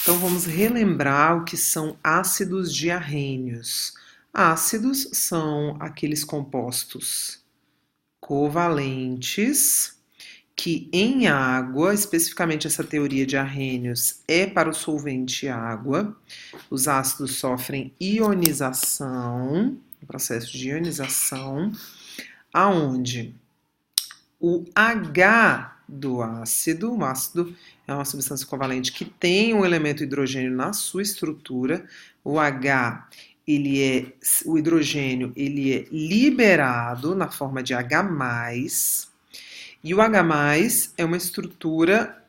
Então vamos relembrar o que são ácidos diarrênios. Ácidos são aqueles compostos covalentes que em água, especificamente essa teoria de arrênios é para o solvente água. Os ácidos sofrem ionização, processo de ionização, aonde o H do ácido, o ácido é uma substância covalente que tem um elemento hidrogênio na sua estrutura. O H, o hidrogênio, ele é liberado na forma de H+, e o H+, é uma estrutura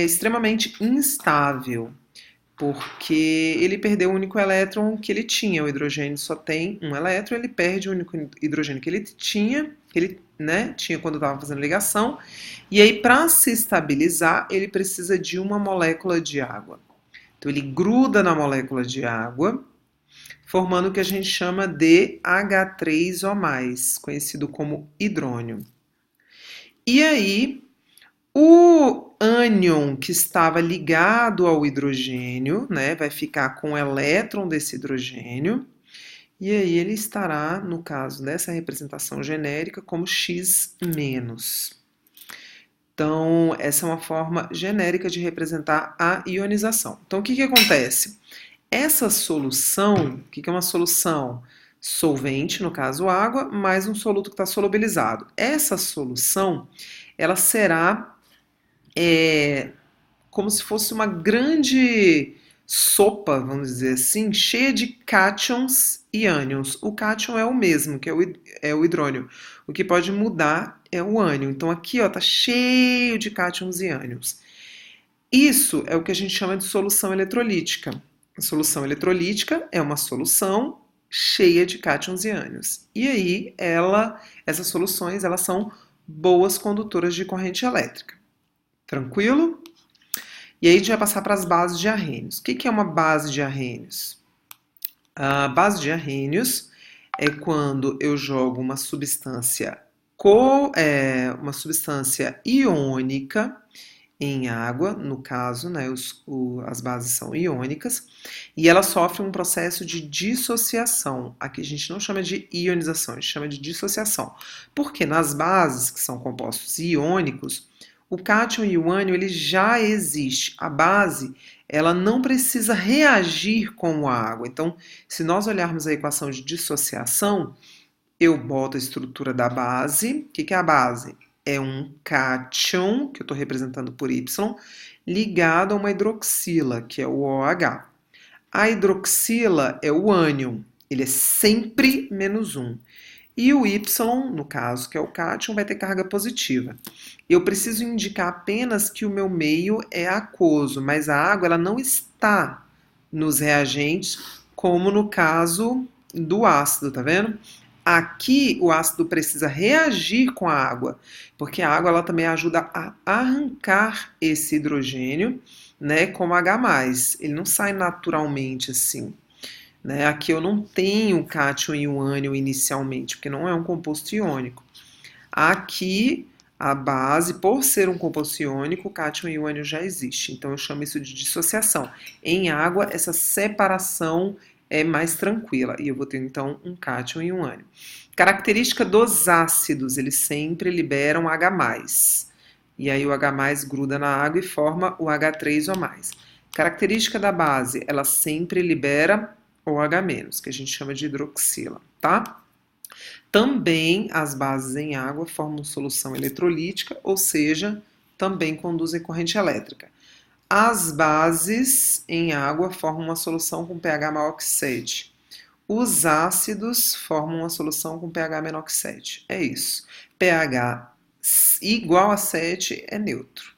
extremamente instável, porque ele perdeu o único elétron que ele tinha. O hidrogênio só tem um elétron, ele perde o único hidrogênio que ele tinha, tinha quando estava fazendo ligação, e aí para se estabilizar, ele precisa de uma molécula de água. Então ele gruda na molécula de água, formando o que a gente chama de H3O+, conhecido como hidrônio. E aí, o ânion que estava ligado ao hidrogênio, né, vai ficar com o elétron desse hidrogênio, e aí ele estará, no caso dessa representação genérica, como X-. Então, essa é uma forma genérica de representar a ionização. Então, o que acontece? Essa solução, o que é uma solução? Solvente, no caso água, mais um soluto que está solubilizado. Essa solução, ela será como se fosse uma grande sopa, vamos dizer assim, cheia de cátions e ânions. O cátion é o mesmo, que é o hidrônio. O que pode mudar é o ânion. Então aqui está cheio de cátions e ânions. Isso é o que a gente chama de solução eletrolítica. A solução eletrolítica é uma solução cheia de cátions e ânions. E aí, essas soluções, elas são boas condutoras de corrente elétrica. Tranquilo? E aí a gente vai passar para as bases de arrênios. O que é uma base de arrênios? A base de arrênios é quando eu jogo uma substância iônica em água, no caso, né, as bases são iônicas, e ela sofre um processo de dissociação. Aqui a gente não chama de ionização, a gente chama de dissociação. Porque nas bases, que são compostos iônicos, o cátion e o ânion ele já existe. A base ela não precisa reagir com a água. Então, se nós olharmos a equação de dissociação, eu boto a estrutura da base. O que é a base? É um cátion, que eu estou representando por Y, ligado a uma hidroxila, que é o OH. A hidroxila é o ânion, ele é sempre -1. E o Y, no caso, que é o cátion, vai ter carga positiva. Eu preciso indicar apenas que o meu meio é aquoso, mas a água ela não está nos reagentes, como no caso do ácido, tá vendo? Aqui o ácido precisa reagir com a água, porque a água ela também ajuda a arrancar esse hidrogênio, né, como H+. Ele não sai naturalmente assim. Né? Aqui eu não tenho cátion e o ânion inicialmente, porque não é um composto iônico. Aqui, a base, por ser um composto iônico, o cátion e o ânion já existe. Então, eu chamo isso de dissociação. Em água, essa separação é mais tranquila. E eu vou ter, então, um cátion e um ânion. Característica dos ácidos, eles sempre liberam H+. E aí o H+ gruda na água e forma o H3O+. Característica da base, ela sempre libera ou H-, que a gente chama de hidroxila, tá? Também as bases em água formam solução eletrolítica, ou seja, também conduzem corrente elétrica. As bases em água formam uma solução com pH maior que 7. Os ácidos formam uma solução com pH menor que 7. É isso. pH igual a 7 é neutro.